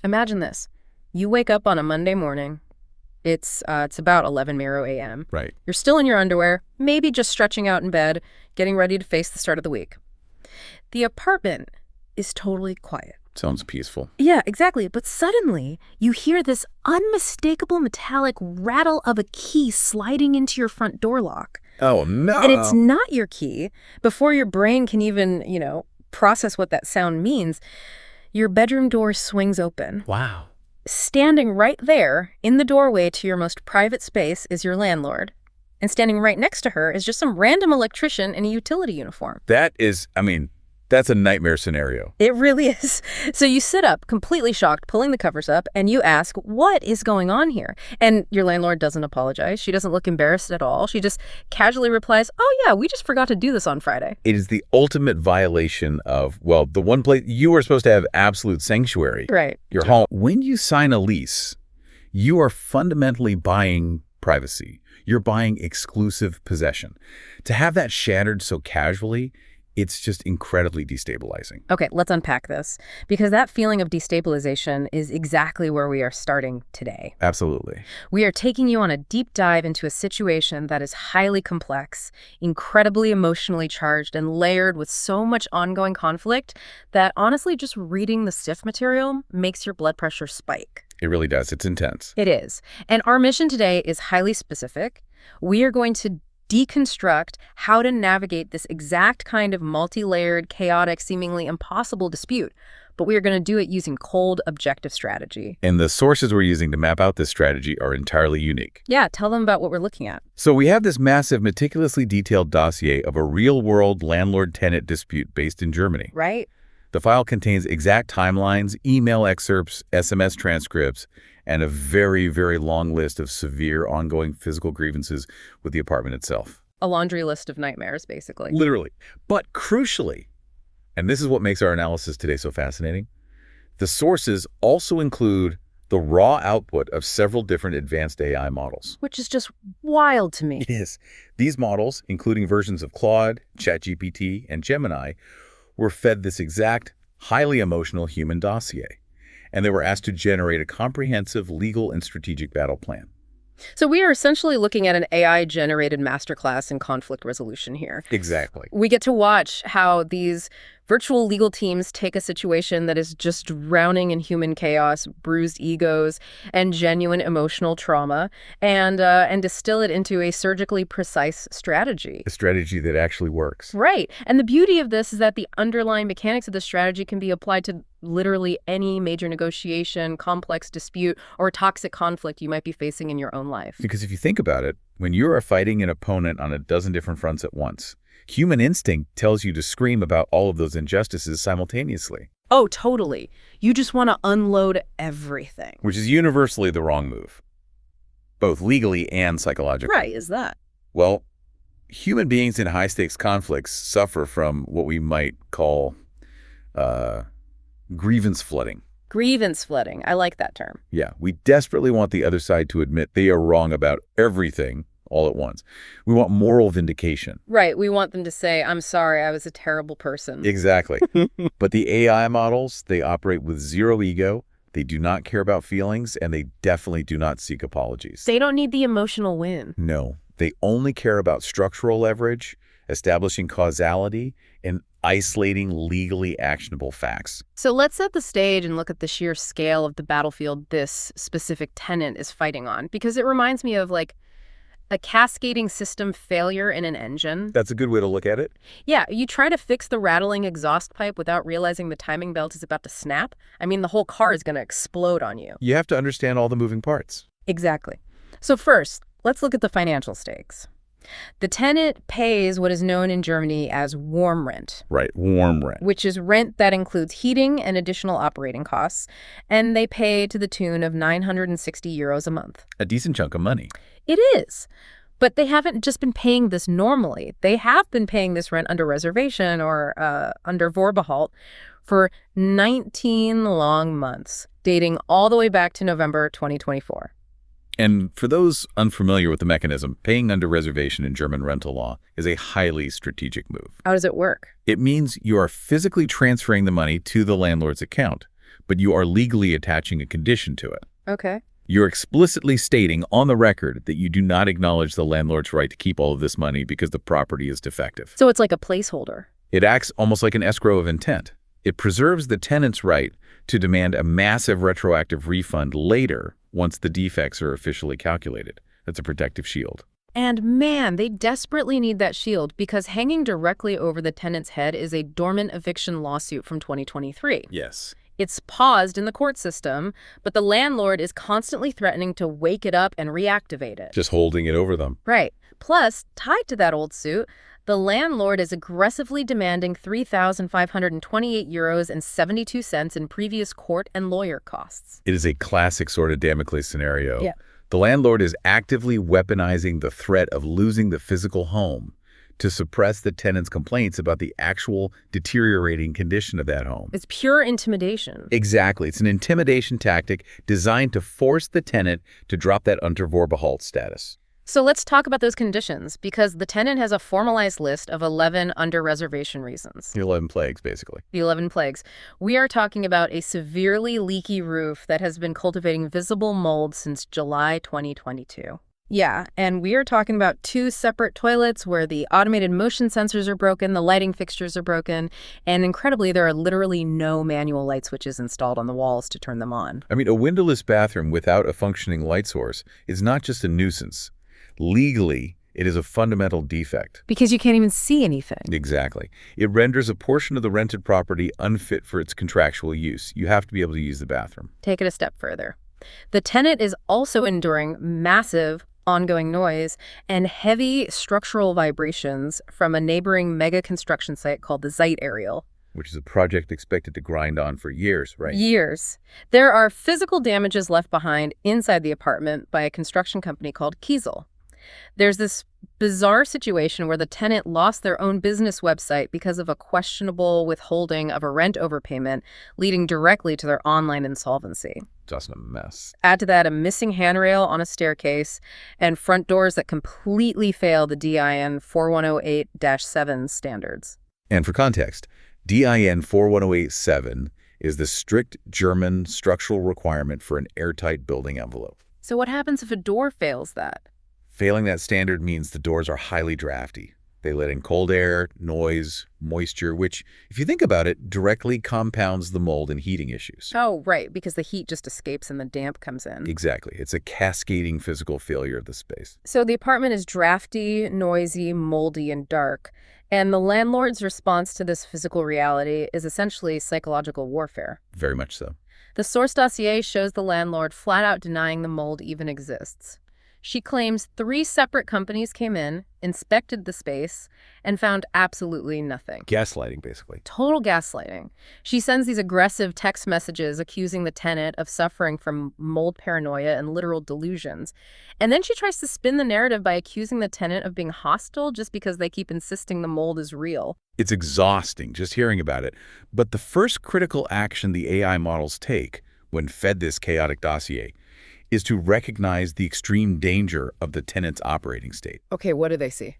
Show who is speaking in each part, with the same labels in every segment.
Speaker 1: Imagine this. You wake up on a Monday morning. It's about 11 a.m.
Speaker 2: Right.
Speaker 1: You're still in your underwear, maybe just stretching out in bed, getting ready to face the start of the week. The apartment is totally quiet.
Speaker 2: Sounds peaceful.
Speaker 1: Yeah, exactly. But suddenly, you hear this unmistakable metallic rattle of a key sliding into your front door lock.
Speaker 2: Oh, no.
Speaker 1: And it's not your key. Before your brain can even, process what that sound means, your bedroom door swings open.
Speaker 2: Wow.
Speaker 1: Standing right there in the doorway to your most private space is your landlord. And standing right next to her is just some random electrician in a utility uniform.
Speaker 2: That's a nightmare scenario.
Speaker 1: It really is. So you sit up, completely shocked, pulling the covers up, and you ask, what is going on here? And your landlord doesn't apologize. She doesn't look embarrassed at all. She just casually replies, oh yeah, we just forgot to do this on Friday.
Speaker 2: It is the ultimate violation of, the one place you are supposed to have absolute sanctuary.
Speaker 1: Right.
Speaker 2: Your home. When you sign a lease, you are fundamentally buying privacy. You're buying exclusive possession. To have that shattered so casually, it's just incredibly destabilizing.
Speaker 1: Okay, let's unpack this, because that feeling of destabilization is exactly where we are starting today.
Speaker 2: Absolutely.
Speaker 1: We are taking you on a deep dive into a situation that is highly complex, incredibly emotionally charged, and layered with so much ongoing conflict that honestly just reading the stiff material makes your blood pressure spike.
Speaker 2: It really does. It's intense.
Speaker 1: It is. And our mission today is highly specific. We are going to deconstruct how to navigate this exact kind of multi-layered, chaotic, seemingly impossible dispute. But we are going to do it using cold, objective strategy.
Speaker 2: And the sources we're using to map out this strategy are entirely unique.
Speaker 1: Yeah, tell them about what we're looking at.
Speaker 2: So we have this massive, meticulously detailed dossier of a real-world landlord-tenant dispute based in Germany.
Speaker 1: Right.
Speaker 2: The file contains exact timelines, email excerpts, SMS transcripts, and a very, very long list of severe ongoing physical grievances with the apartment itself.
Speaker 1: A laundry list of nightmares, basically.
Speaker 2: Literally. But crucially, and this is what makes our analysis today so fascinating, the sources also include the raw output of several different advanced AI models.
Speaker 1: Which is just wild to me.
Speaker 2: It is. These models, including versions of Claude, ChatGPT, and Gemini, were fed this exact, highly emotional human dossier. And they were asked to generate a comprehensive legal and strategic battle plan.
Speaker 1: So we are essentially looking at an AI-generated masterclass in conflict resolution here.
Speaker 2: Exactly.
Speaker 1: We get to watch how these virtual legal teams take a situation that is just drowning in human chaos, bruised egos, and genuine emotional trauma, and distill it into a surgically precise strategy.
Speaker 2: A strategy that actually works.
Speaker 1: Right. And the beauty of this is that the underlying mechanics of the strategy can be applied to literally any major negotiation, complex dispute, or toxic conflict you might be facing in your own life.
Speaker 2: Because if you think about it, when you are fighting an opponent on a dozen different fronts at once, human instinct tells you to scream about all of those injustices simultaneously.
Speaker 1: Oh, totally. You just want to unload everything.
Speaker 2: Which is universally the wrong move, both legally and psychologically.
Speaker 1: Right, is that?
Speaker 2: Well, human beings in high-stakes conflicts suffer from what we might call grievance flooding.
Speaker 1: Grievance flooding. I like that term.
Speaker 2: Yeah, we desperately want the other side to admit they are wrong about everything all at once. We want moral vindication.
Speaker 1: Right. We want them to say, I'm sorry, I was a terrible person.
Speaker 2: Exactly. But the AI models, they operate with zero ego. They do not care about feelings, and they definitely do not seek apologies.
Speaker 1: They don't need the emotional win.
Speaker 2: No. They only care about structural leverage, establishing causality, and isolating legally actionable facts.
Speaker 1: So let's set the stage and look at the sheer scale of the battlefield this specific tenant is fighting on, because it reminds me of like a cascading system failure in an engine.
Speaker 2: That's a good way to look at it.
Speaker 1: Yeah, you try to fix the rattling exhaust pipe without realizing the timing belt is about to snap. I mean, the whole car is going to explode on you.
Speaker 2: You have to understand all the moving parts.
Speaker 1: Exactly. So first, let's look at the financial stakes. The tenant pays what is known in Germany as warm rent.
Speaker 2: Right, warm rent.
Speaker 1: Which is rent that includes heating and additional operating costs, and they pay to the tune of 960 euros a month.
Speaker 2: A decent chunk of money.
Speaker 1: It is. But they haven't just been paying this normally. They have been paying this rent under reservation or under Vorbehalt for 19 long months, dating all the way back to November 2024.
Speaker 2: And for those unfamiliar with the mechanism, paying under reservation in German rental law is a highly strategic move.
Speaker 1: How does it work?
Speaker 2: It means you are physically transferring the money to the landlord's account, but you are legally attaching a condition to it.
Speaker 1: Okay.
Speaker 2: You're explicitly stating on the record that you do not acknowledge the landlord's right to keep all of this money because the property is defective.
Speaker 1: So it's like a placeholder.
Speaker 2: It acts almost like an escrow of intent. It preserves the tenant's right to demand a massive retroactive refund later once the defects are officially calculated. That's a protective shield.
Speaker 1: And man, they desperately need that shield because hanging directly over the tenant's head is a dormant eviction lawsuit from 2023.
Speaker 2: Yes.
Speaker 1: It's paused in the court system, but the landlord is constantly threatening to wake it up and reactivate it.
Speaker 2: Just holding it over them.
Speaker 1: Right. Plus, tied to that old suit, the landlord is aggressively demanding €3,528.72 in previous court and lawyer costs.
Speaker 2: It is a classic sort of Damocles scenario.
Speaker 1: Yeah.
Speaker 2: The landlord is actively weaponizing the threat of losing the physical home to suppress the tenant's complaints about the actual deteriorating condition of that home.
Speaker 1: It's pure intimidation.
Speaker 2: Exactly. It's an intimidation tactic designed to force the tenant to drop that Untervorbehold status.
Speaker 1: So let's talk about those conditions, because the tenant has a formalized list of 11 under-reservation reasons.
Speaker 2: The 11 plagues, basically.
Speaker 1: The 11 plagues. We are talking about a severely leaky roof that has been cultivating visible mold since July 2022. Yeah, and we are talking about 2 separate toilets where the automated motion sensors are broken, the lighting fixtures are broken, and incredibly, there are literally no manual light switches installed on the walls to turn them on.
Speaker 2: I mean, a windowless bathroom without a functioning light source is not just a nuisance. Legally, it is a fundamental defect.
Speaker 1: Because you can't even see anything.
Speaker 2: Exactly. It renders a portion of the rented property unfit for its contractual use. You have to be able to use the bathroom.
Speaker 1: Take it a step further. The tenant is also enduring massive ongoing noise and heavy structural vibrations from a neighboring mega construction site called the Zeit Aerial.
Speaker 2: Which is a project expected to grind on for years, right?
Speaker 1: Years. There are physical damages left behind inside the apartment by a construction company called Kiesel. There's this bizarre situation where the tenant lost their own business website because of a questionable withholding of a rent overpayment, leading directly to their online insolvency.
Speaker 2: Just a mess.
Speaker 1: Add to that a missing handrail on a staircase and front doors that completely fail the DIN 4108-7 standards.
Speaker 2: And for context, DIN 41087 is the strict German structural requirement for an airtight building envelope.
Speaker 1: So what happens if a door fails that?
Speaker 2: Failing that standard means the doors are highly drafty. They let in cold air, noise, moisture, which, if you think about it, directly compounds the mold and heating issues.
Speaker 1: Oh, right, because the heat just escapes and the damp comes in.
Speaker 2: Exactly. It's a cascading physical failure of the space.
Speaker 1: So the apartment is drafty, noisy, moldy, and dark. And the landlord's response to this physical reality is essentially psychological warfare.
Speaker 2: Very much so.
Speaker 1: The source dossier shows the landlord flat out denying the mold even exists. She claims 3 separate companies came in, inspected the space, and found absolutely nothing.
Speaker 2: Gaslighting, basically.
Speaker 1: Total gaslighting. She sends these aggressive text messages accusing the tenant of suffering from mold paranoia and literal delusions. And then she tries to spin the narrative by accusing the tenant of being hostile just because they keep insisting the mold is real.
Speaker 2: It's exhausting just hearing about it. But the first critical action the AI models take when fed this chaotic dossier is to recognize the extreme danger of the tenant's operating state.
Speaker 1: Okay, what do they see?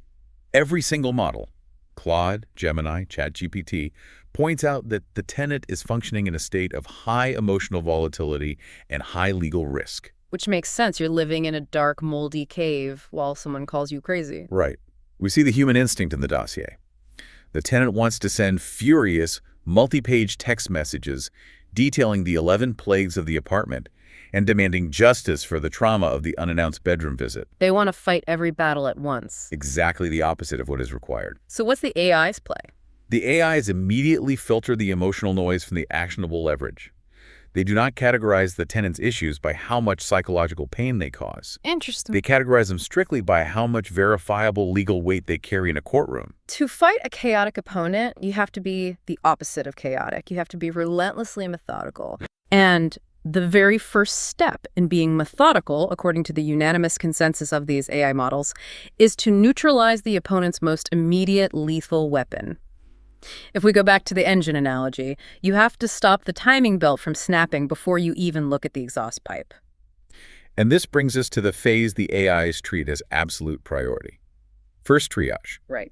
Speaker 2: Every single model, Claude, Gemini, ChatGPT, points out that the tenant is functioning in a state of high emotional volatility and high legal risk.
Speaker 1: Which makes sense. You're living in a dark, moldy cave while someone calls you crazy.
Speaker 2: Right. We see the human instinct in the dossier. The tenant wants to send furious, multi-page text messages detailing the 11 plagues of the apartment and demanding justice for the trauma of the unannounced bedroom visit.
Speaker 1: They want to fight every battle at once.
Speaker 2: Exactly the opposite of what is required.
Speaker 1: So what's the AI's play?
Speaker 2: The AIs immediately filter the emotional noise from the actionable leverage. They do not categorize the tenant's issues by how much psychological pain they cause.
Speaker 1: Interesting.
Speaker 2: They categorize them strictly by how much verifiable legal weight they carry in a courtroom.
Speaker 1: To fight a chaotic opponent, you have to be the opposite of chaotic. You have to be relentlessly methodical. And the very first step in being methodical, according to the unanimous consensus of these AI models, is to neutralize the opponent's most immediate lethal weapon. If we go back to the engine analogy, you have to stop the timing belt from snapping before you even look at the exhaust pipe.
Speaker 2: And this brings us to the phase the AIs treat as absolute priority. First triage.
Speaker 1: Right.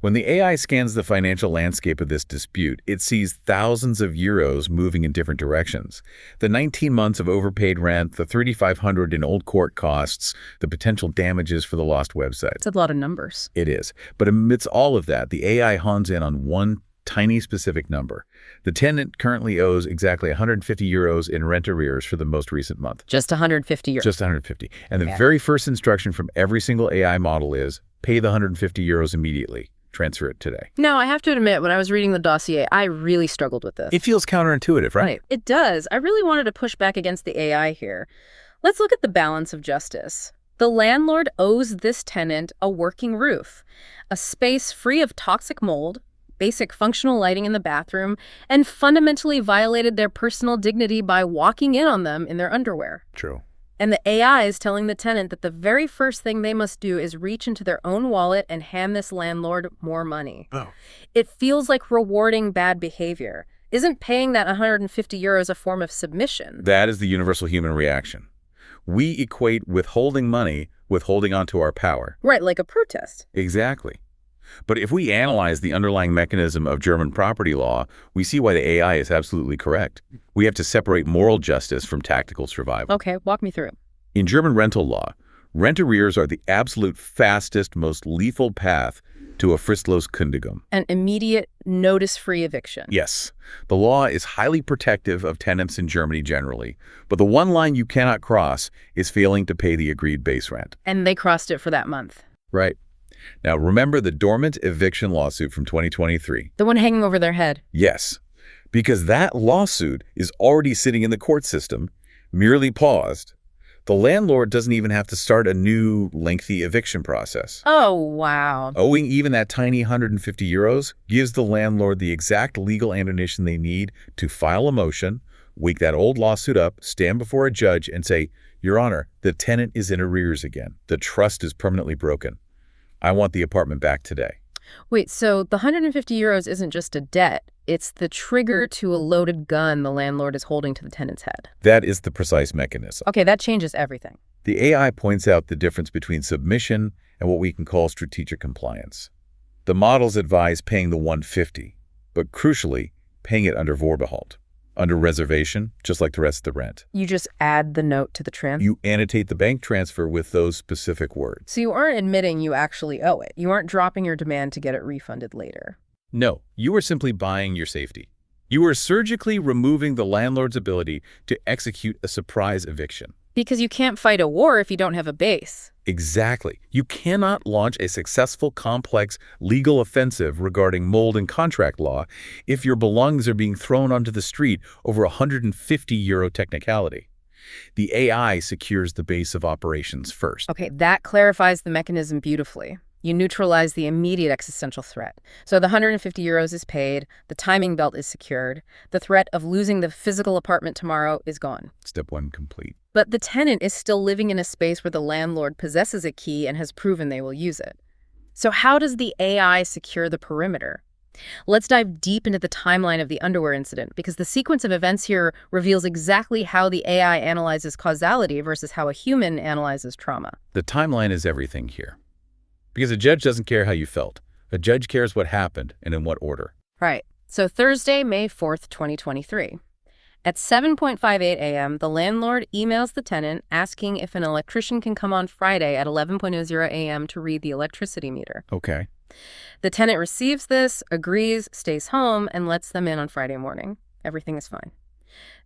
Speaker 2: When the AI scans the financial landscape of this dispute, it sees thousands of euros moving in different directions. The 19 months of overpaid rent, the $3,500 in old court costs, the potential damages for the lost website.
Speaker 1: It's a lot of numbers.
Speaker 2: It is. But amidst all of that, the AI hones in on one tiny specific number. The tenant currently owes exactly 150 euros in rent arrears for the most recent month.
Speaker 1: Just 150 euros.
Speaker 2: Just 150. And the very first instruction from every single AI model is, pay the 150 euros immediately. Transfer it today.
Speaker 1: Now, I have to admit, when I was reading the dossier, I really struggled with this.
Speaker 2: It feels counterintuitive, right?
Speaker 1: It does. I really wanted to push back against the AI here. Let's look at the balance of justice. The landlord owes this tenant a working roof, a space free of toxic mold, basic functional lighting in the bathroom, and fundamentally violated their personal dignity by walking in on them in their underwear.
Speaker 2: True.
Speaker 1: And the AI is telling the tenant that the very first thing they must do is reach into their own wallet and hand this landlord more money.
Speaker 2: Oh.
Speaker 1: It feels like rewarding bad behavior. Isn't paying that 150 euros a form of submission?
Speaker 2: That is the universal human reaction. We equate withholding money with holding on to our power.
Speaker 1: Right, like a protest.
Speaker 2: Exactly. But if we analyze the underlying mechanism of German property law, we see why the AI is absolutely correct. We have to separate moral justice from tactical survival.
Speaker 1: Okay, walk me through it.
Speaker 2: In German rental law, rent arrears are the absolute fastest, most lethal path to a fristlos Kündigung.
Speaker 1: An immediate, notice-free eviction.
Speaker 2: Yes. The law is highly protective of tenants in Germany generally, but the one line you cannot cross is failing to pay the agreed base rent.
Speaker 1: And they crossed it for that month.
Speaker 2: Right. Now, remember the dormant eviction lawsuit from 2023?
Speaker 1: The one hanging over their head.
Speaker 2: Yes, because that lawsuit is already sitting in the court system, merely paused. The landlord doesn't even have to start a new, lengthy eviction process.
Speaker 1: Oh, wow.
Speaker 2: Owing even that tiny 150 euros gives the landlord the exact legal ammunition they need to file a motion, wake that old lawsuit up, stand before a judge, and say, Your Honor, the tenant is in arrears again. The trust is permanently broken. I want the apartment back today.
Speaker 1: Wait, so the 150 euros isn't just a debt. It's the trigger to a loaded gun the landlord is holding to the tenant's head.
Speaker 2: That is the precise mechanism.
Speaker 1: Okay, that changes everything.
Speaker 2: The AI points out the difference between submission and what we can call strategic compliance. The models advise paying the 150, but crucially, paying it under Vorbehalt, under reservation, just like the rest of the rent.
Speaker 1: You just add the note to the transfer?
Speaker 2: You annotate the bank transfer with those specific words.
Speaker 1: So you aren't admitting you actually owe it. You aren't dropping your demand to get it refunded later.
Speaker 2: No, you are simply buying your safety. You are surgically removing the landlord's ability to execute a surprise eviction.
Speaker 1: Because you can't fight a war if you don't have a base.
Speaker 2: Exactly. You cannot launch a successful, complex legal offensive regarding mold and contract law if your belongings are being thrown onto the street over 150 euro technicality. The AI secures the base of operations first.
Speaker 1: Okay, that clarifies the mechanism beautifully. You neutralize the immediate existential threat. So the 150 euros is paid, the timing belt is secured, the threat of losing the physical apartment tomorrow is gone.
Speaker 2: Step 1 complete.
Speaker 1: But the tenant is still living in a space where the landlord possesses a key and has proven they will use it. So how does the AI secure the perimeter? Let's dive deep into the timeline of the underwear incident, because the sequence of events here reveals exactly how the AI analyzes causality versus how a human analyzes trauma.
Speaker 2: The timeline is everything here. Because a judge doesn't care how you felt. A judge cares what happened and in what order.
Speaker 1: Right. So Thursday, May 4th, 2023. At 7:58 a.m., the landlord emails the tenant asking if an electrician can come on Friday at 11:00 a.m. to read the electricity meter.
Speaker 2: Okay.
Speaker 1: The tenant receives this, agrees, stays home, and lets them in on Friday morning. Everything is fine.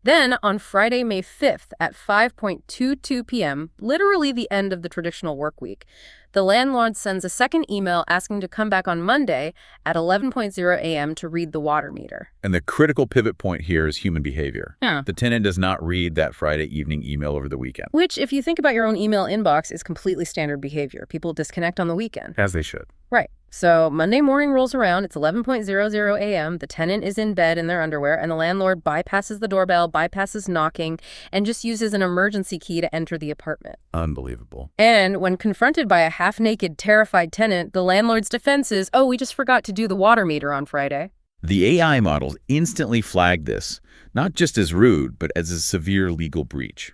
Speaker 1: Then, on Friday, May 5th at 5:22 p.m., literally the end of the traditional work week, the landlord sends a second email asking to come back on Monday at 11:00 a.m. to read the water meter.
Speaker 2: And the critical pivot point here is human behavior.
Speaker 1: Yeah.
Speaker 2: The tenant does not read that Friday evening email over the weekend.
Speaker 1: Which, if you think about your own email inbox, is completely standard behavior. People disconnect on the weekend.
Speaker 2: As they should.
Speaker 1: Right. So Monday morning rolls around, it's 11:00 a.m., the tenant is in bed in their underwear, and the landlord bypasses the doorbell, bypasses knocking, and just uses an emergency key to enter the apartment.
Speaker 2: Unbelievable.
Speaker 1: And when confronted by a half-naked, terrified tenant, the landlord's defense is, oh, we just forgot to do the water meter on Friday.
Speaker 2: The AI models instantly flagged this, not just as rude, but as a severe legal breach.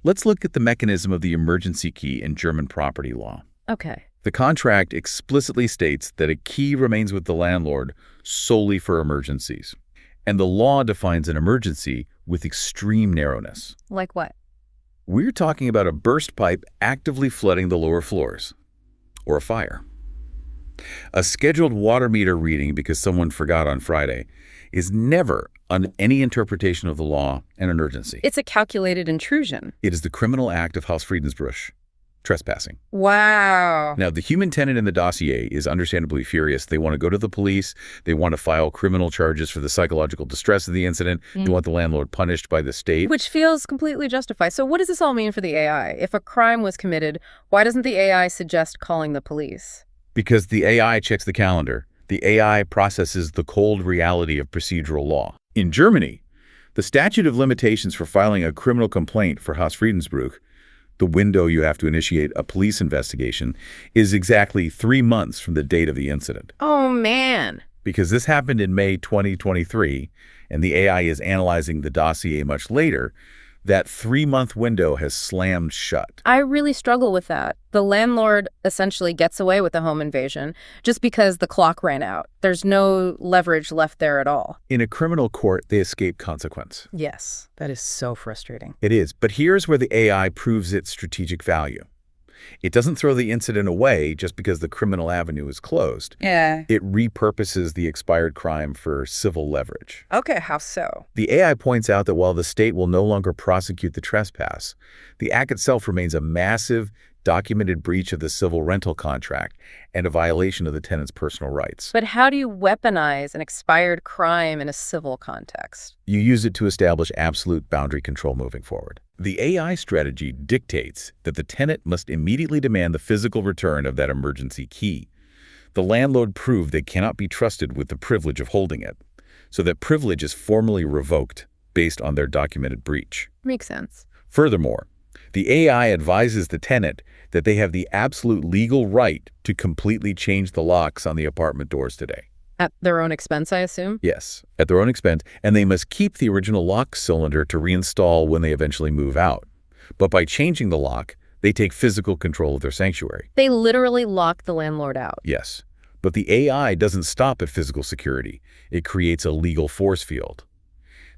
Speaker 2: Let's look at the mechanism of the emergency key in German property law.
Speaker 1: Okay.
Speaker 2: The contract explicitly states that a key remains with the landlord solely for emergencies. And the law defines an emergency with extreme narrowness.
Speaker 1: Like what?
Speaker 2: We're talking about a burst pipe actively flooding the lower floors, or a fire. A scheduled water meter reading because someone forgot on Friday is never, on any interpretation of the law, an emergency.
Speaker 1: It's a calculated intrusion.
Speaker 2: It is the criminal act of Hausfriedensbruch, trespassing.
Speaker 1: Wow.
Speaker 2: Now, the human tenant in the dossier is understandably furious. They want to go to the police. They want to file criminal charges for the psychological distress of the incident. They want the landlord punished by the state.
Speaker 1: Which feels completely justified. So what does this all mean for the AI? If a crime was committed, why doesn't the AI suggest calling the police?
Speaker 2: Because the AI checks the calendar. The AI processes the cold reality of procedural law. In Germany, the statute of limitations for filing a criminal complaint for Hausfriedensbruch, the window you have to initiate a police investigation, is exactly 3 months from the date of the incident.
Speaker 1: Oh, man.
Speaker 2: Because this happened in May 2023, and the AI is analyzing the dossier much later, that 3-month window has slammed shut.
Speaker 1: I really struggle with that. The landlord essentially gets away with the home invasion just because the clock ran out. There's no leverage left there at all.
Speaker 2: In a criminal court, they escape consequence.
Speaker 1: Yes, that is so frustrating.
Speaker 2: It is, but here's where the AI proves its strategic value. It doesn't throw the incident away just because the criminal avenue is closed.
Speaker 1: Yeah.
Speaker 2: It repurposes the expired crime for civil leverage.
Speaker 1: Okay, how so?
Speaker 2: The AI points out that while the state will no longer prosecute the trespass, the act itself remains a massive, documented breach of the civil rental contract and a violation of the tenant's personal rights.
Speaker 1: But how do you weaponize an expired crime in a civil context?
Speaker 2: You use it to establish absolute boundary control moving forward. The AI strategy dictates that the tenant must immediately demand the physical return of that emergency key. The landlord proved they cannot be trusted with the privilege of holding it, so that privilege is formally revoked based on their documented breach.
Speaker 1: Makes sense.
Speaker 2: Furthermore, the AI advises the tenant that they have the absolute legal right to completely change the locks on the apartment doors today.
Speaker 1: At their own expense, I assume?
Speaker 2: Yes, at their own expense, and they must keep the original lock cylinder to reinstall when they eventually move out. But by changing the lock, they take physical control of their sanctuary.
Speaker 1: They literally lock the landlord out.
Speaker 2: Yes, but the AI doesn't stop at physical security. It creates a legal force field.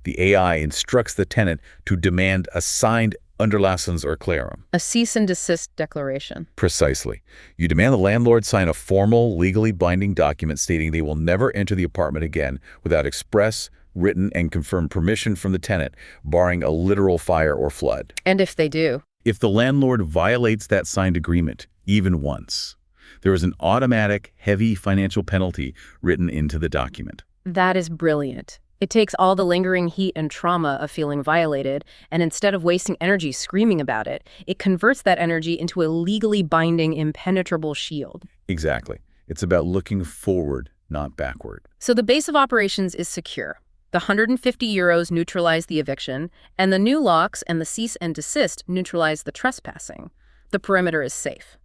Speaker 2: The AI instructs the tenant to demand a signed Unterlassungserklärung.
Speaker 1: A cease and desist declaration.
Speaker 2: Precisely. You demand the landlord sign a formal, legally binding document stating they will never enter the apartment again without express, written, and confirmed permission from the tenant, barring a literal fire or flood.
Speaker 1: And if they do?
Speaker 2: If the landlord violates that signed agreement, even once, there is an automatic, heavy financial penalty written into the document.
Speaker 1: That is brilliant. It takes all the lingering heat and trauma of feeling violated, and instead of wasting energy screaming about it, it converts that energy into a legally binding, impenetrable shield.
Speaker 2: Exactly. It's about looking forward, not backward.
Speaker 1: So the base of operations is secure. The €150 neutralize the eviction, and the new locks and the cease and desist neutralize the trespassing. The perimeter is safe.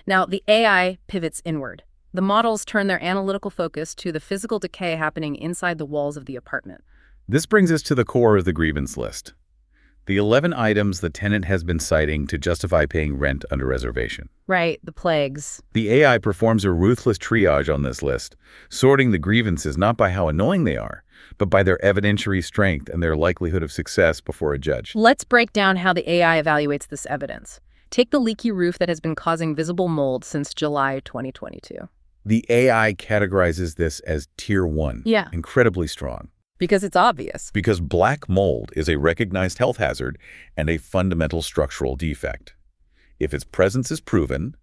Speaker 1: Now, the AI pivots inward. The models turn their analytical focus to the physical decay happening inside the walls of the apartment.
Speaker 2: This brings us to the core of the grievance list. The 11 items the tenant has been citing to justify paying rent under reservation.
Speaker 1: Right, the plagues.
Speaker 2: The AI performs a ruthless triage on this list, sorting the grievances not by how annoying they are, but by their evidentiary strength and their likelihood of success before a judge.
Speaker 1: Let's break down how the AI evaluates this evidence. Take the leaky roof that has been causing visible mold since July 2022.
Speaker 2: The AI categorizes this as Tier 1.
Speaker 1: Yeah.
Speaker 2: Incredibly strong.
Speaker 1: Because it's obvious.
Speaker 2: Because black mold is a recognized health hazard and a fundamental structural defect. If its presence is proven,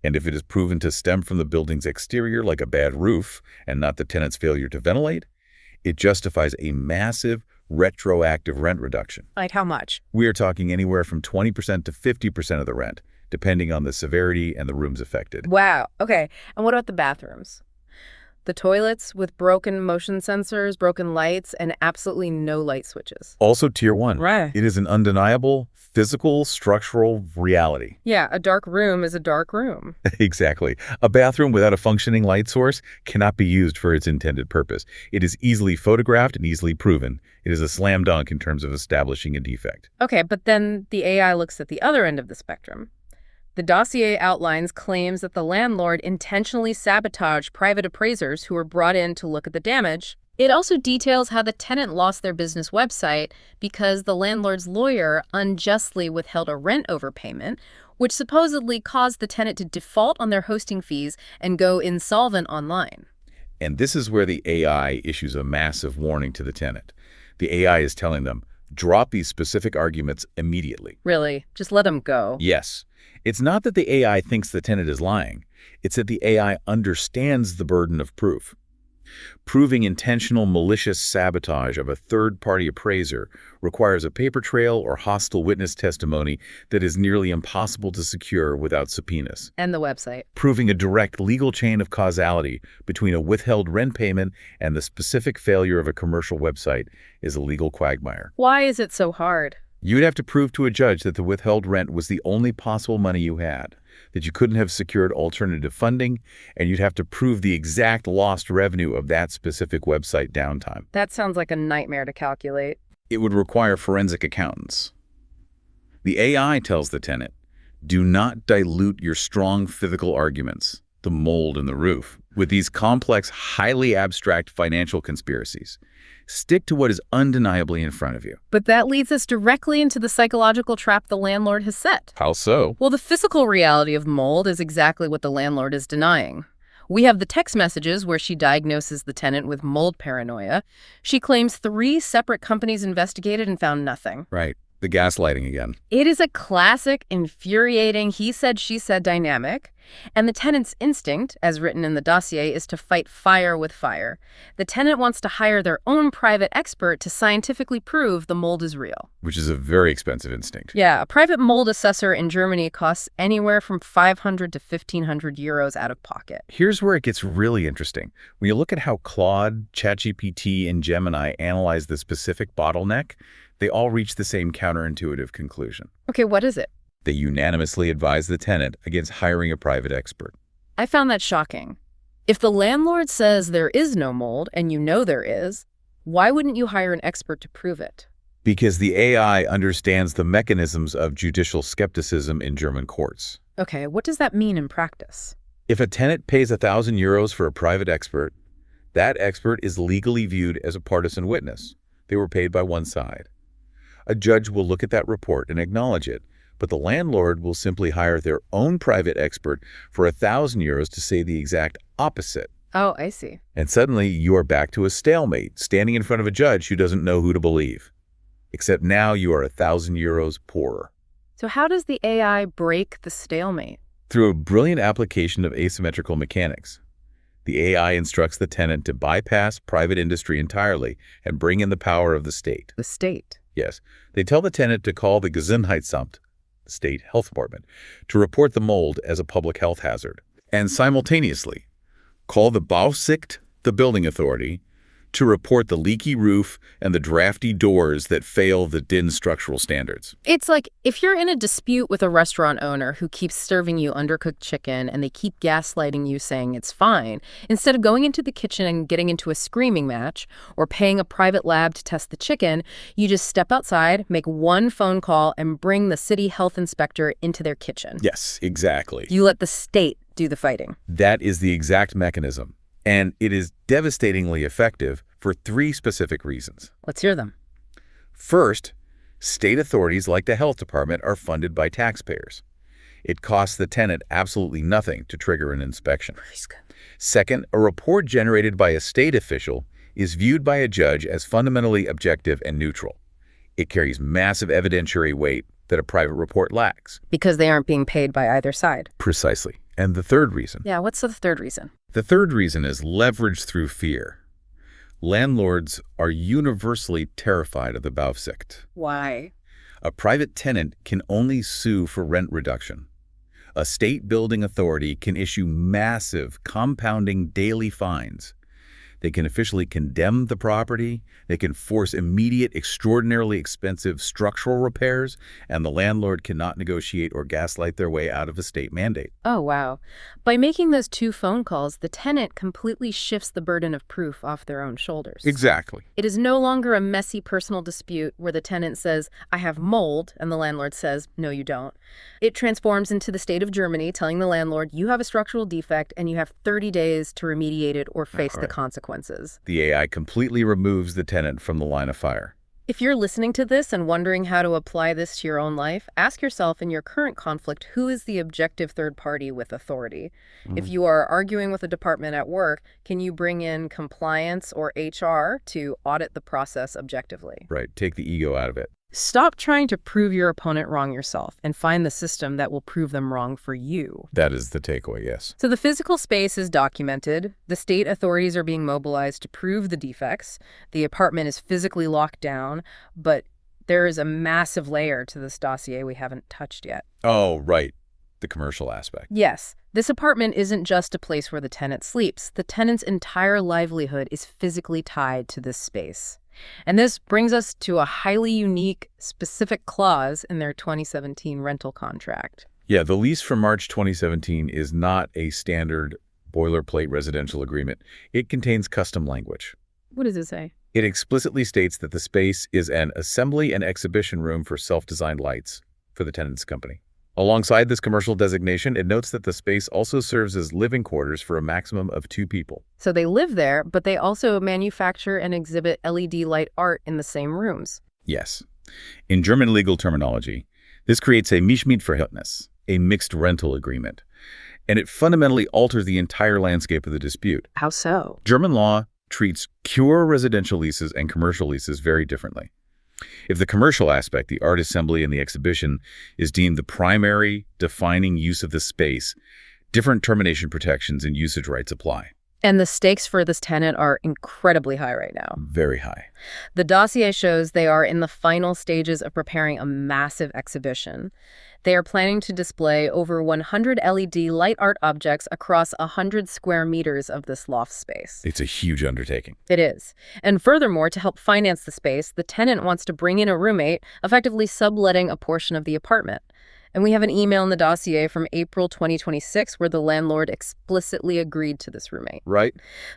Speaker 2: and if it is proven to stem from the building's exterior like a bad roof and not the tenant's failure to ventilate, it justifies a massive retroactive rent reduction.
Speaker 1: Like how much?
Speaker 2: We are talking anywhere from 20% to 50% of the rent, depending on the severity and the rooms affected.
Speaker 1: Wow. Okay. And what about the bathrooms? The toilets with broken motion sensors, broken lights, and absolutely no light switches.
Speaker 2: Also Tier 1.
Speaker 1: Right.
Speaker 2: It is an undeniable, physical, structural reality.
Speaker 1: Yeah, a dark room is a dark room.
Speaker 2: Exactly. A bathroom without a functioning light source cannot be used for its intended purpose. It is easily photographed and easily proven. It is a slam dunk in terms of establishing a defect.
Speaker 1: Okay, but then the AI looks at the other end of the spectrum. The dossier outlines claims that the landlord intentionally sabotaged private appraisers who were brought in to look at the damage. It also details how the tenant lost their business website because the landlord's lawyer unjustly withheld a rent overpayment, which supposedly caused the tenant to default on their hosting fees and go insolvent online.
Speaker 2: And this is where the AI issues a massive warning to the tenant. The AI is telling them, drop these specific arguments immediately.
Speaker 1: Really? Just let them go.
Speaker 2: Yes. It's not that the AI thinks the tenant is lying. It's that the AI understands the burden of proof. Proving intentional malicious sabotage of a third-party appraiser requires a paper trail or hostile witness testimony that is nearly impossible to secure without subpoenas.
Speaker 1: And the website.
Speaker 2: Proving a direct legal chain of causality between a withheld rent payment and the specific failure of a commercial website is a legal quagmire.
Speaker 1: Why is it so hard?
Speaker 2: You'd have to prove to a judge that the withheld rent was the only possible money you had, that you couldn't have secured alternative funding, and you'd have to prove the exact lost revenue of that specific website downtime.
Speaker 1: That sounds like a nightmare to calculate.
Speaker 2: It would require forensic accountants. The AI tells the tenant, do not dilute your strong physical arguments, the mold in the roof, with these complex, highly abstract financial conspiracies. Stick to what is undeniably in front of you.
Speaker 1: But that leads us directly into the psychological trap the landlord has set.
Speaker 2: How so?
Speaker 1: Well, the physical reality of mold is exactly what the landlord is denying. We have the text messages where she diagnoses the tenant with mold paranoia. She claims 3 separate companies investigated and found nothing.
Speaker 2: Right. The gaslighting again.
Speaker 1: It is a classic, infuriating he said, she said dynamic. And the tenant's instinct, as written in the dossier, is to fight fire with fire. The tenant wants to hire their own private expert to scientifically prove the mold is real.
Speaker 2: Which is a very expensive instinct.
Speaker 1: Yeah, a private mold assessor in Germany costs anywhere from 500 to 1,500 euros out of pocket.
Speaker 2: Here's where it gets really interesting. When you look at how Claude, ChatGPT, and Gemini analyze the specific bottleneck, they all reach the same counterintuitive conclusion.
Speaker 1: Okay, what is it?
Speaker 2: They unanimously advise the tenant against hiring a private expert.
Speaker 1: I found that shocking. If the landlord says there is no mold, and you know there is, why wouldn't you hire an expert to prove it?
Speaker 2: Because the AI understands the mechanisms of judicial skepticism in German courts.
Speaker 1: Okay, what does that mean in practice?
Speaker 2: If a tenant pays 1,000 euros for a private expert, that expert is legally viewed as a partisan witness. They were paid by one side. A judge will look at that report and acknowledge it, but the landlord will simply hire their own private expert for 1,000 euros to say the exact opposite.
Speaker 1: Oh, I see.
Speaker 2: And suddenly you are back to a stalemate, standing in front of a judge who doesn't know who to believe. Except now you are 1,000 euros poorer.
Speaker 1: So how does the AI break the stalemate?
Speaker 2: Through a brilliant application of asymmetrical mechanics. The AI instructs the tenant to bypass private industry entirely and bring in the power of the state.
Speaker 1: The state?
Speaker 2: Yes. They tell the tenant to call the Gesundheitsamt, the state health department, to report the mold as a public health hazard. And simultaneously, call the Bausicht, the building authority, to report the leaky roof and the drafty doors that fail the DIN structural standards.
Speaker 1: It's like if you're in a dispute with a restaurant owner who keeps serving you undercooked chicken and they keep gaslighting you saying it's fine, instead of going into the kitchen and getting into a screaming match or paying a private lab to test the chicken, you just step outside, make one phone call, and bring the city health inspector into their kitchen.
Speaker 2: Yes, exactly.
Speaker 1: You let the state do the fighting.
Speaker 2: That is the exact mechanism. And it is devastatingly effective for 3 specific reasons.
Speaker 1: Let's hear them.
Speaker 2: First, state authorities like the health department are funded by taxpayers. It costs the tenant absolutely nothing to trigger an inspection. Second, a report generated by a state official is viewed by a judge as fundamentally objective and neutral. It carries massive evidentiary weight that a private report lacks.
Speaker 1: Because they aren't being paid by either side.
Speaker 2: Precisely. And the third reason?
Speaker 1: Yeah, what's the third reason?
Speaker 2: The third reason is leverage through fear. Landlords are universally terrified of the Bausicht.
Speaker 1: Why?
Speaker 2: A private tenant can only sue for rent reduction. A state building authority can issue massive, compounding daily fines. They can officially condemn the property. They can force immediate, extraordinarily expensive structural repairs, and the landlord cannot negotiate or gaslight their way out of a state mandate.
Speaker 1: Oh, wow. By making those 2 phone calls, the tenant completely shifts the burden of proof off their own shoulders.
Speaker 2: Exactly.
Speaker 1: It is no longer a messy personal dispute where the tenant says, I have mold, and the landlord says, no, you don't. It transforms into the state of Germany telling the landlord, you have a structural defect and you have 30 days to remediate it or face the consequences.
Speaker 2: The AI completely removes the tenant from the line of fire.
Speaker 1: If you're listening to this and wondering how to apply this to your own life, ask yourself in your current conflict, who is the objective third party with authority? If you are arguing with a department at work, can you bring in compliance or HR to audit the process objectively?
Speaker 2: Right. Take the ego out of it.
Speaker 1: Stop trying to prove your opponent wrong yourself and find the system that will prove them wrong for you.
Speaker 2: That is the takeaway, yes.
Speaker 1: So the physical space is documented. The state authorities are being mobilized to prove the defects. The apartment is physically locked down, but there is a massive layer to this dossier we haven't touched yet.
Speaker 2: Oh, right. The commercial aspect.
Speaker 1: Yes, this apartment isn't just a place where the tenant sleeps. The tenant's entire livelihood is physically tied to this space. And this brings us to a highly unique, specific clause in their 2017 rental contract.
Speaker 2: Yeah, the lease from March 2017 is not a standard boilerplate residential agreement. It contains custom language.
Speaker 1: What does it say?
Speaker 2: It explicitly states that the space is an assembly and exhibition room for self-designed lights for the tenant's company. Alongside this commercial designation, it notes that the space also serves as living quarters for a maximum of 2 people.
Speaker 1: So they live there, but they also manufacture and exhibit LED light art in the same rooms.
Speaker 2: Yes. In German legal terminology, this creates a Mietverhältnis, a mixed rental agreement, and it fundamentally alters the entire landscape of the dispute.
Speaker 1: How so?
Speaker 2: German law treats pure residential leases and commercial leases very differently. If the commercial aspect, the art assembly and the exhibition, is deemed the primary defining use of the space, different termination protections and usage rights apply.
Speaker 1: And the stakes for this tenant are incredibly high right now.
Speaker 2: Very high.
Speaker 1: The dossier shows they are in the final stages of preparing a massive exhibition. They are planning to display over 100 LED light art objects across 100 square meters of this loft space.
Speaker 2: It's a huge undertaking.
Speaker 1: It is. And furthermore, to help finance the space, the tenant wants to bring in a roommate, effectively subletting a portion of the apartment. And we have an email in the dossier from April 2026 where the landlord explicitly agreed to this roommate.
Speaker 2: Right.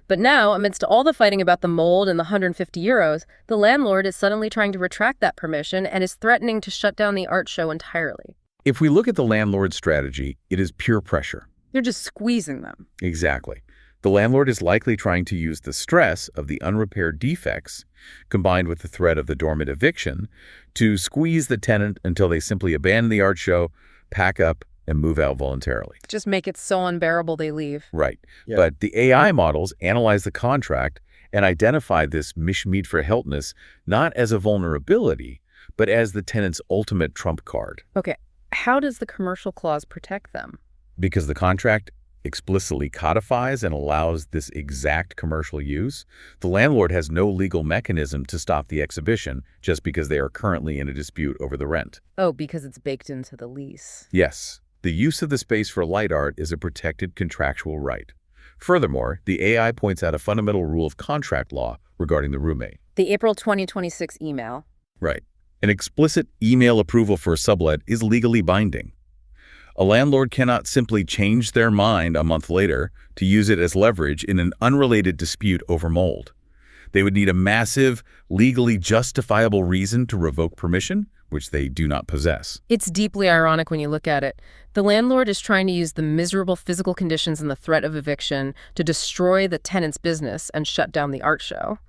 Speaker 1: But now, amidst all the fighting about the mold and the €150, the landlord is suddenly trying to retract that permission and is threatening to shut down the art show entirely.
Speaker 2: If we look at the landlord's strategy, it is pure pressure.
Speaker 1: They're just squeezing them.
Speaker 2: Exactly. The landlord is likely trying to use the stress of the unrepaired defects, combined with the threat of the dormant eviction, to squeeze the tenant until they simply abandon the art show, pack up, and move out voluntarily.
Speaker 1: Just make it so unbearable they leave.
Speaker 2: Right.
Speaker 3: Yeah.
Speaker 2: But the AI models analyze the contract and identify this Mietverhältnis not as a vulnerability, but as the tenant's ultimate trump card.
Speaker 1: Okay, how does the commercial clause protect them?
Speaker 2: Because the contract explicitly codifies and allows this exact commercial use, the landlord has no legal mechanism to stop the exhibition just because they are currently in a dispute over the rent.
Speaker 1: Oh, because it's baked into the lease.
Speaker 2: Yes, the use of the space for light art is a protected contractual right. Furthermore, the AI points out a fundamental rule of contract law regarding the roommate.
Speaker 1: The April 2026 email.
Speaker 2: Right. An explicit email approval for a sublet is legally binding. A landlord cannot simply change their mind a month later to use it as leverage in an unrelated dispute over mold. They would need a massive, legally justifiable reason to revoke permission, which they do not possess.
Speaker 1: It's deeply ironic when you look at it. The landlord is trying to use the miserable physical conditions and the threat of eviction to destroy the tenant's business and shut down the art show.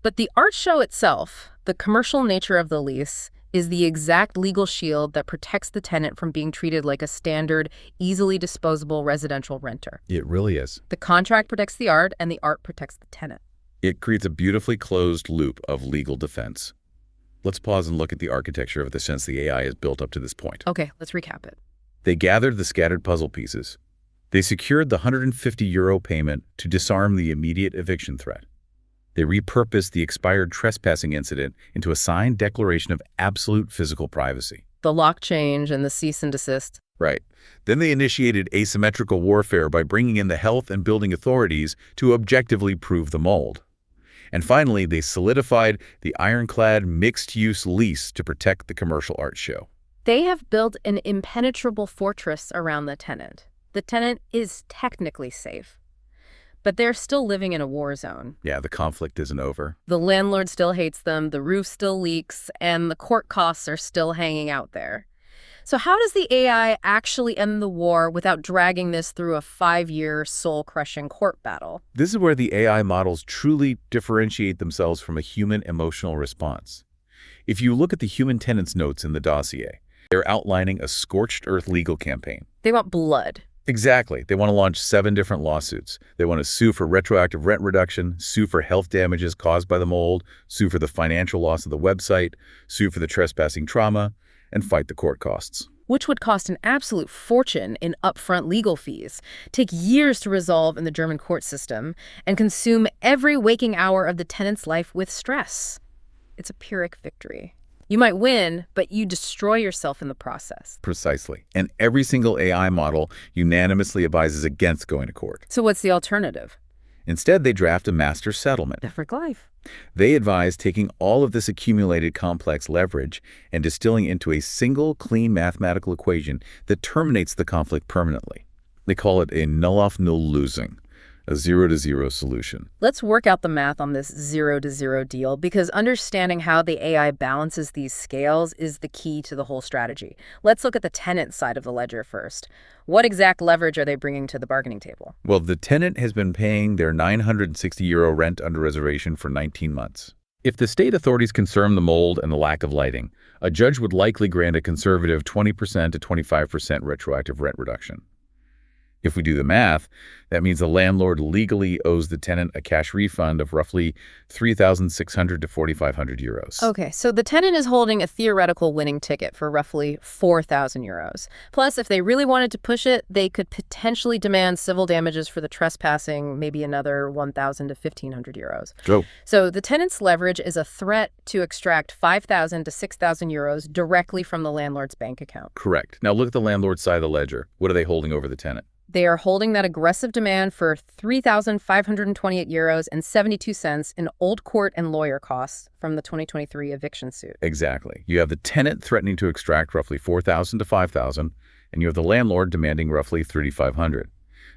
Speaker 1: But the art show itself, the commercial nature of the lease, is the exact legal shield that protects the tenant from being treated like a standard, easily disposable residential renter.
Speaker 2: It really is.
Speaker 1: The contract protects the art, and the art protects the tenant.
Speaker 2: It creates a beautifully closed loop of legal defense. Let's pause and look at the architecture of the sense the AI has built up to this point.
Speaker 1: Okay, let's recap it.
Speaker 2: They gathered the scattered puzzle pieces. They secured the €150 payment to disarm the immediate eviction threat. They repurposed the expired trespassing incident into a signed declaration of absolute physical privacy.
Speaker 1: The lock change and the cease and desist.
Speaker 2: Right. Then they initiated asymmetrical warfare by bringing in the health and building authorities to objectively prove the mold. And finally, they solidified the ironclad mixed-use lease to protect the commercial art show.
Speaker 1: They have built an impenetrable fortress around the tenant. The tenant is technically safe, but they're still living in a war zone.
Speaker 2: Yeah, the conflict isn't over.
Speaker 1: The landlord still hates them, the roof still leaks, and the court costs are still hanging out there. So how does the AI actually end the war without dragging this through a 5-year soul-crushing court battle?
Speaker 2: This is where the AI models truly differentiate themselves from a human emotional response. If you look at the human tenant's notes in the dossier, they're outlining a scorched earth legal campaign.
Speaker 1: They want blood.
Speaker 2: Exactly. They want to launch 7 different lawsuits. They want to sue for retroactive rent reduction, sue for health damages caused by the mold, sue for the financial loss of the website, sue for the trespassing trauma, and fight the court costs.
Speaker 1: Which would cost an absolute fortune in upfront legal fees, take years to resolve in the German court system, and consume every waking hour of the tenant's life with stress. It's a Pyrrhic victory. You might win, but you destroy yourself in the process.
Speaker 2: Precisely. And every single AI model unanimously advises against going to court.
Speaker 1: So what's the alternative?
Speaker 2: Instead, they draft a master settlement.
Speaker 1: The frick life.
Speaker 2: They advise taking all of this accumulated complex leverage and distilling into a single clean mathematical equation that terminates the conflict permanently. They call it a null-off-null losing, a 0-to-0 solution.
Speaker 1: Let's work out the math on this 0-to-0 deal, because understanding how the AI balances these scales is the key to the whole strategy. Let's look at the tenant side of the ledger first. What exact leverage are they bringing to the bargaining table?
Speaker 2: Well, the tenant has been paying their €960 rent under reservation for 19 months. If the state authorities confirm the mold and the lack of lighting, a judge would likely grant a conservative 20% to 25% retroactive rent reduction. If we do the math, that means the landlord legally owes the tenant a cash refund of roughly €3,600 to €4,500.
Speaker 1: Okay, so the tenant is holding a theoretical winning ticket for roughly €4,000. Plus, if they really wanted to push it, they could potentially demand civil damages for the trespassing, maybe another €1,000 to €1,500.
Speaker 2: Go.
Speaker 1: So the tenant's leverage is a threat to extract €5,000 to €6,000 directly from the landlord's bank account.
Speaker 2: Correct. Now look at the landlord's side of the ledger. What are they holding over the tenant?
Speaker 1: They are holding that aggressive demand for €3,528.72 in old court and lawyer costs from the 2023 eviction suit.
Speaker 2: Exactly. You have the tenant threatening to extract roughly $4,000 to $5,000, and you have the landlord demanding roughly $3,500.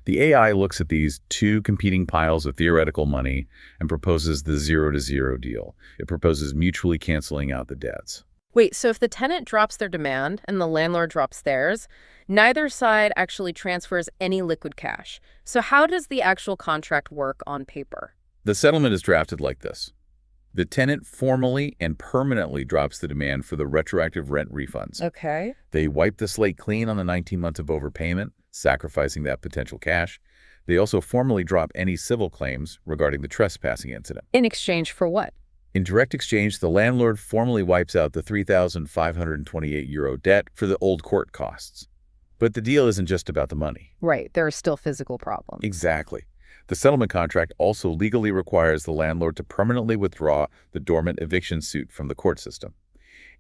Speaker 2: The AI looks at these two competing piles of theoretical money and proposes the 0-to-0 deal. It proposes mutually canceling out the debts.
Speaker 1: Wait, so if the tenant drops their demand and the landlord drops theirs, neither side actually transfers any liquid cash. So how does the actual contract work on paper?
Speaker 2: The settlement is drafted like this. The tenant formally and permanently drops the demand for the retroactive rent refunds.
Speaker 1: Okay.
Speaker 2: They wipe the slate clean on the 19 months of overpayment, sacrificing that potential cash. They also formally drop any civil claims regarding the trespassing incident.
Speaker 1: In exchange for what?
Speaker 2: In direct exchange, the landlord formally wipes out the €3,528 debt for the old court costs. But the deal isn't just about the money.
Speaker 1: Right, there are still physical problems.
Speaker 2: Exactly. The settlement contract also legally requires the landlord to permanently withdraw the dormant eviction suit from the court system.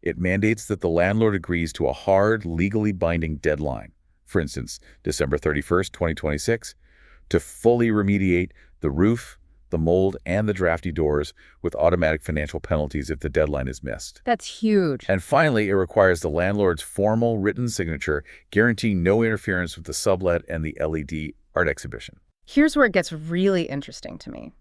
Speaker 2: It mandates that the landlord agrees to a hard, legally binding deadline, for instance, December 31st, 2026, to fully remediate the roof, the mold, and the drafty doors with automatic financial penalties if the deadline is missed.
Speaker 1: That's huge.
Speaker 2: And finally, it requires the landlord's formal written signature guaranteeing no interference with the sublet and the LED art exhibition.
Speaker 1: Here's where it gets really interesting to me.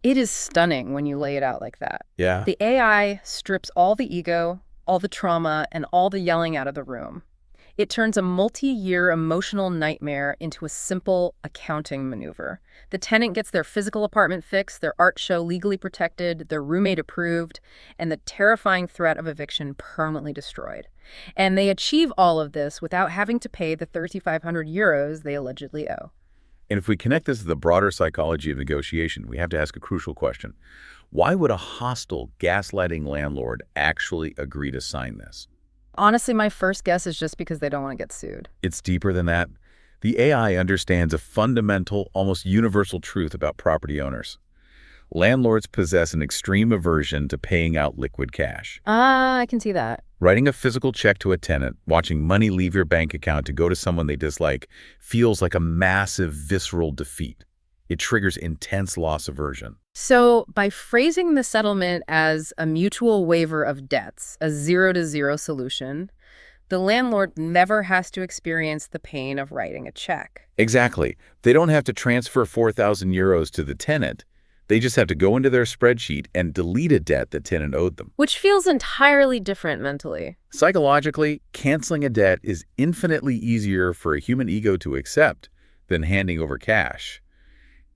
Speaker 1: It is stunning when you lay it out like that.
Speaker 2: Yeah.
Speaker 1: The AI strips all the ego, all the trauma, and all the yelling out of the room. It turns a multi-year emotional nightmare into a simple accounting maneuver. The tenant gets their physical apartment fixed, their art show legally protected, their roommate approved, and the terrifying threat of eviction permanently destroyed. And they achieve all of this without having to pay the €3,500 they allegedly owe.
Speaker 2: And if we connect this to the broader psychology of negotiation, we have to ask a crucial question. Why would a hostile, gaslighting landlord actually agree to sign this?
Speaker 1: Honestly, my first guess is just because they don't want to get sued.
Speaker 2: It's deeper than that. The AI understands a fundamental, almost universal truth about property owners. Landlords possess an extreme aversion to paying out liquid cash.
Speaker 1: I can see that.
Speaker 2: Writing a physical check to a tenant, watching money leave your bank account to go to someone they dislike, feels like a massive visceral defeat. It triggers intense loss aversion.
Speaker 1: So, by phrasing the settlement as a mutual waiver of debts, a zero-to-zero solution, the landlord never has to experience the pain of writing a check.
Speaker 2: Exactly. They don't have to transfer 4,000 euros to the tenant. They just have to go into their spreadsheet and delete a debt the tenant owed them.
Speaker 1: Which feels entirely different mentally.
Speaker 2: Psychologically, canceling a debt is infinitely easier for a human ego to accept than handing over cash.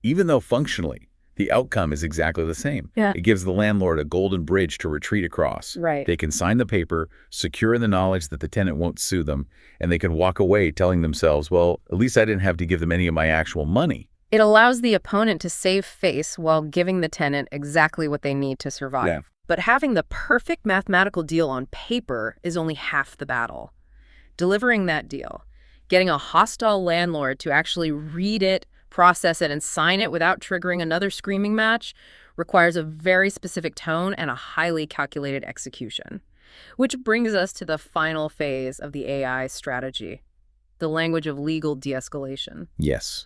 Speaker 2: Even though functionally, the outcome is exactly the same.
Speaker 1: Yeah.
Speaker 2: It gives the landlord a golden bridge to retreat across.
Speaker 1: Right.
Speaker 2: They can sign the paper, secure in the knowledge that the tenant won't sue them, and they can walk away telling themselves, well, at least I didn't have to give them any of my actual money.
Speaker 1: It allows the opponent to save face while giving the tenant exactly what they need to survive.
Speaker 2: Yeah.
Speaker 1: But having the perfect mathematical deal on paper is only half the battle. Delivering that deal, getting a hostile landlord to actually read it, process it, and sign it without triggering another screaming match requires a very specific tone and a highly calculated execution. Which brings us to the final phase of the AI strategy, the language of legal de-escalation.
Speaker 2: Yes.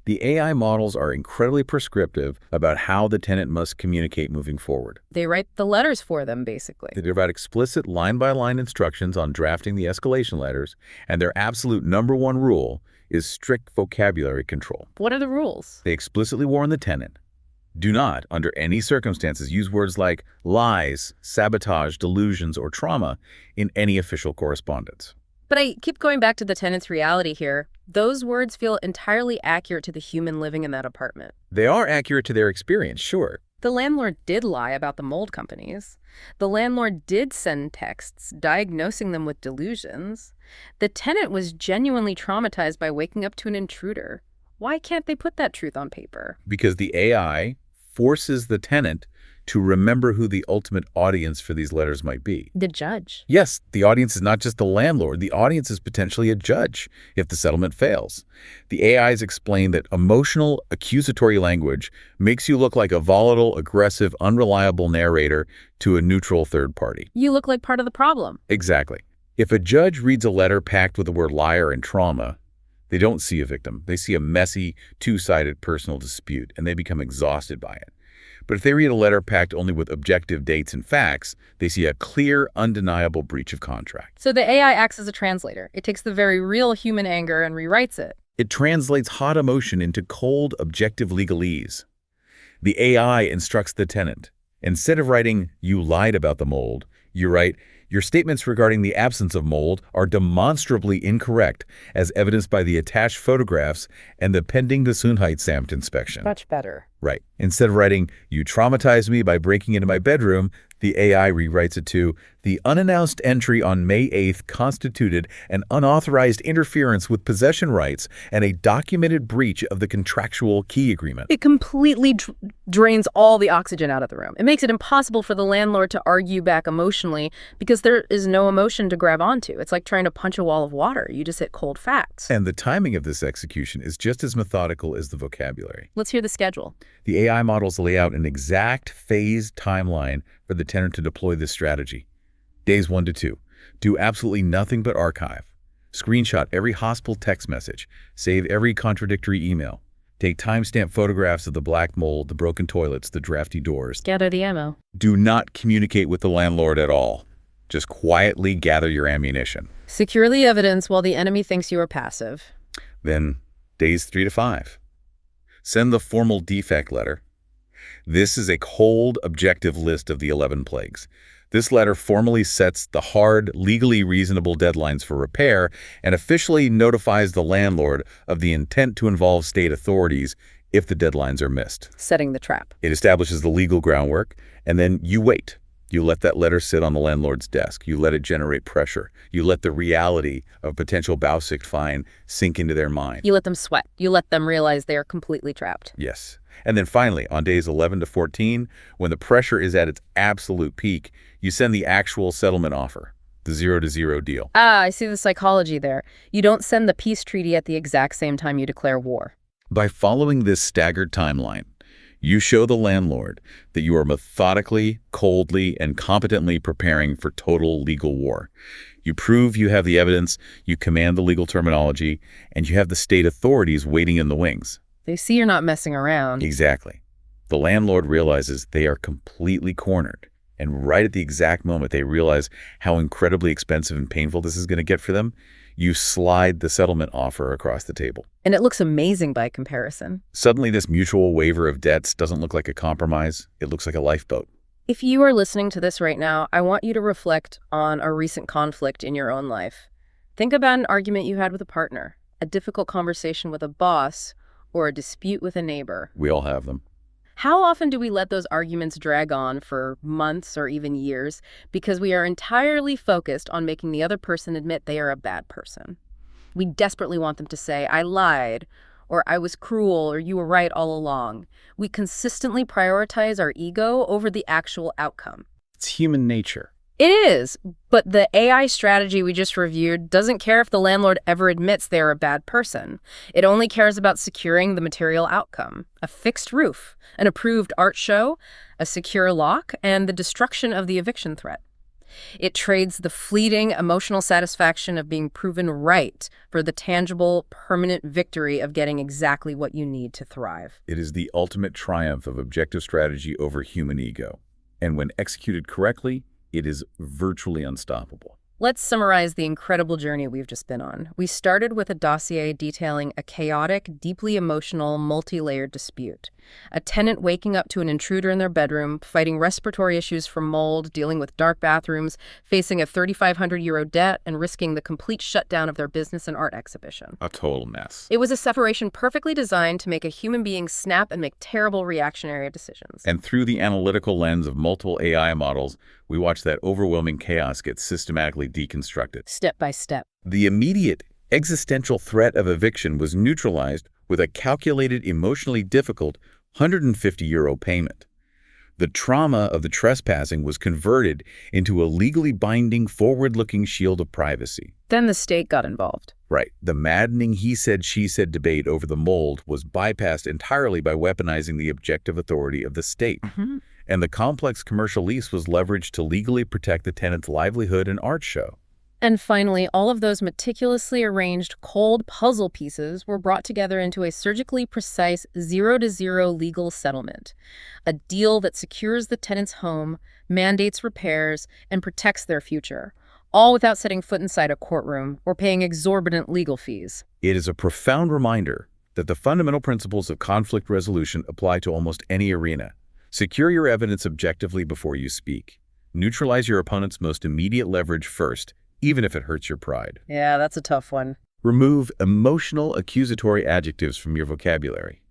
Speaker 2: The AI models are incredibly prescriptive about how the tenant must communicate moving forward.
Speaker 1: They write the letters for them, basically.
Speaker 2: They provide explicit line-by-line instructions on drafting the escalation letters, and their absolute #1 rule is strict vocabulary control.
Speaker 1: What are the rules?
Speaker 2: They explicitly warn the tenant, do not, under any circumstances, use words like lies, sabotage, delusions, or trauma in any official correspondence.
Speaker 1: But I keep going back to the tenant's reality here. Those words feel entirely accurate to the human living in that apartment.
Speaker 2: They are accurate to their experience, sure.
Speaker 1: The landlord did lie about the mold companies. The landlord did send texts diagnosing them with delusions. The tenant was genuinely traumatized by waking up to an intruder. Why can't they put that truth on paper?
Speaker 2: Because the AI forces the tenant to remember who the ultimate audience for these letters might be.
Speaker 1: The judge.
Speaker 2: Yes, the audience is not just the landlord. The audience is potentially a judge if the settlement fails. The AIs explain that emotional, accusatory language makes you look like a volatile, aggressive, unreliable narrator to a neutral third party.
Speaker 1: You look like part of the problem.
Speaker 2: Exactly. If a judge reads a letter packed with the word liar and trauma, they don't see a victim. They see a messy, two-sided personal dispute, and they become exhausted by it. But if they read a letter packed only with objective dates and facts, they see a clear, undeniable breach of contract.
Speaker 1: So the AI acts as a translator. It takes the very real human anger and rewrites it.
Speaker 2: It translates hot emotion into cold, objective legalese. The AI instructs the tenant. Instead of writing, "You lied about the mold," you write, "Your statements regarding the absence of mold are demonstrably incorrect, as evidenced by the attached photographs and the pending Gesundheitsamt inspection."
Speaker 1: Much better.
Speaker 2: Right. Instead of writing, "You traumatized me by breaking into my bedroom," the AI rewrites it to, "The unannounced entry on May 8th constituted an unauthorized interference with possession rights and a documented breach of the contractual key agreement."
Speaker 1: It completely drains all the oxygen out of the room. It makes it impossible for the landlord to argue back emotionally because there is no emotion to grab onto. It's like trying to punch a wall of water. You just hit cold facts.
Speaker 2: And the timing of this execution is just as methodical as the vocabulary.
Speaker 1: Let's hear the schedule.
Speaker 2: The AI models lay out an exact phased timeline for the tenant to deploy this strategy. Days 1 to 2. Do absolutely nothing but archive. Screenshot every hostile text message. Save every contradictory email. Take timestamp photographs of the black mold, the broken toilets, the drafty doors.
Speaker 1: Gather the ammo.
Speaker 2: Do not communicate with the landlord at all. Just quietly gather your ammunition.
Speaker 1: Secure the evidence while the enemy thinks you are passive.
Speaker 2: Then, days 3 to 5. Send the formal defect letter. This is a cold, objective list of the 11 plagues. This letter formally sets the hard, legally reasonable deadlines for repair and officially notifies the landlord of the intent to involve state authorities if the deadlines are missed.
Speaker 1: Setting the trap.
Speaker 2: It establishes the legal groundwork, and then you wait. You let that letter sit on the landlord's desk. You let it generate pressure. You let the reality of potential Bausicht fine sink into their mind.
Speaker 1: You let them sweat. You let them realize they are completely trapped.
Speaker 2: Yes. And then finally, on days 11 to 14, when the pressure is at its absolute peak, you send the actual settlement offer, the 0-to-0 deal.
Speaker 1: Ah, I see the psychology there. You don't send the peace treaty at the exact same time you declare war.
Speaker 2: By following this staggered timeline, You show the landlord that you are methodically, coldly, and competently preparing for total legal war. You prove you have the evidence, you command the legal terminology, and you have the state authorities waiting in the wings.
Speaker 1: They see you're not messing around.
Speaker 2: Exactly. The landlord realizes they are completely cornered. And right at the exact moment they realize how incredibly expensive and painful this is going to get for them, you slide the settlement offer across the table.
Speaker 1: And it looks amazing by comparison.
Speaker 2: Suddenly, this mutual waiver of debts doesn't look like a compromise. It looks like a lifeboat.
Speaker 1: If you are listening to this right now, I want you to reflect on a recent conflict in your own life. Think about an argument you had with a partner, a difficult conversation with a boss, or a dispute with a neighbor.
Speaker 2: We all have them.
Speaker 1: How often do we let those arguments drag on for months or even years because we are entirely focused on making the other person admit they are a bad person? We desperately want them to say, I lied, or I was cruel, or you were right all along. We consistently prioritize our ego over the actual outcome.
Speaker 2: It's human nature.
Speaker 1: It is, but the AI strategy we just reviewed doesn't care if the landlord ever admits they're a bad person. It only cares about securing the material outcome: a fixed roof, an approved art show, a secure lock, and the destruction of the eviction threat. It trades the fleeting emotional satisfaction of being proven right for the tangible, permanent victory of getting exactly what you need to thrive.
Speaker 2: It is the ultimate triumph of objective strategy over human ego. And when executed correctly, it is virtually unstoppable.
Speaker 1: Let's summarize the incredible journey we've just been on. We started with a dossier detailing a chaotic, deeply emotional, multi-layered dispute. A tenant waking up to an intruder in their bedroom, fighting respiratory issues from mold, dealing with dark bathrooms, facing a €3,500 debt, and risking the complete shutdown of their business and art exhibition.
Speaker 2: A total mess.
Speaker 1: It was a separation perfectly designed to make a human being snap and make terrible reactionary decisions.
Speaker 2: And through the analytical lens of multiple AI models, we watch that overwhelming chaos get systematically deconstructed.
Speaker 1: Step by step.
Speaker 2: The immediate existential threat of eviction was neutralized with a calculated, emotionally difficult €150 payment. The trauma of the trespassing was converted into a legally binding, forward-looking shield of privacy.
Speaker 1: Then the state got involved.
Speaker 2: Right. The maddening he said, she said debate over the mold was bypassed entirely by weaponizing the objective authority of the state. And the complex commercial lease was leveraged to legally protect the tenant's livelihood and art show.
Speaker 1: And finally, all of those meticulously arranged cold puzzle pieces were brought together into a surgically precise 0-to-0 legal settlement, a deal that secures the tenant's home, mandates repairs, and protects their future, all without setting foot inside a courtroom or paying exorbitant legal fees.
Speaker 2: It is a profound reminder that the fundamental principles of conflict resolution apply to almost any arena. Secure your evidence objectively before you speak. Neutralize your opponent's most immediate leverage first, even if it hurts your pride.
Speaker 1: Yeah, that's a tough one.
Speaker 2: Remove emotional accusatory adjectives from your vocabulary.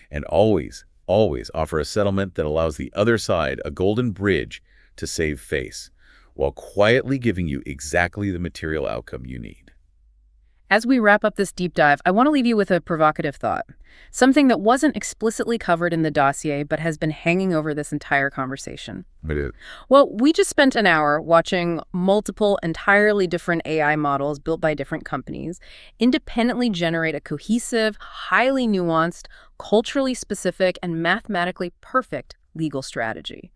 Speaker 2: And always, always offer a settlement that allows the other side a golden bridge to save face, while quietly giving you exactly the material outcome you need.
Speaker 1: As we wrap up this deep dive, I want to leave you with a provocative thought. Something that wasn't explicitly covered in the dossier, but has been hanging over this entire conversation. Well, we just spent an hour watching multiple entirely different AI models built by different companies independently generate a cohesive, highly nuanced, culturally specific, and mathematically perfect legal strategy.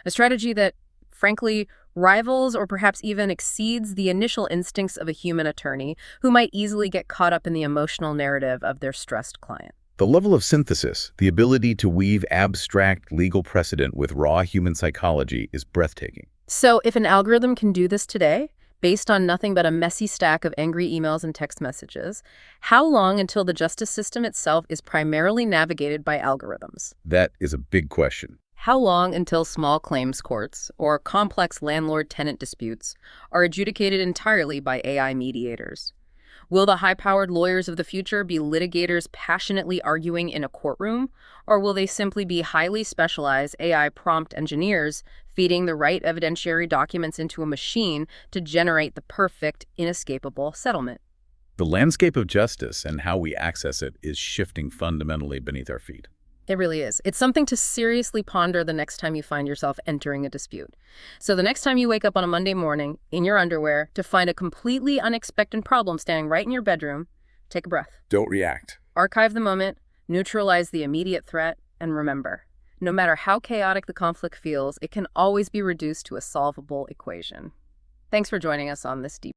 Speaker 1: A strategy that, frankly, rivals or perhaps even exceeds the initial instincts of a human attorney who might easily get caught up in the emotional narrative of their stressed client.
Speaker 2: The level of synthesis, the ability to weave abstract legal precedent with raw human psychology, is breathtaking.
Speaker 1: So if an algorithm can do this today, based on nothing but a messy stack of angry emails and text messages, how long until the justice system itself is primarily navigated by algorithms?
Speaker 2: That is a big question.
Speaker 1: How long until small claims courts or complex landlord-tenant disputes are adjudicated entirely by AI mediators? Will the high-powered lawyers of the future be litigators passionately arguing in a courtroom, or will they simply be highly specialized AI prompt engineers feeding the right evidentiary documents into a machine to generate the perfect, inescapable settlement?
Speaker 2: The landscape of justice and how we access it is shifting fundamentally beneath our feet.
Speaker 1: It really is. It's something to seriously ponder the next time you find yourself entering a dispute. So the next time you wake up on a Monday morning in your underwear to find a completely unexpected problem standing right in your bedroom, take a breath.
Speaker 2: Don't react.
Speaker 1: Archive the moment, neutralize the immediate threat, and remember, No matter how chaotic the conflict feels, it can always be reduced to a solvable equation. Thanks for joining us on this deep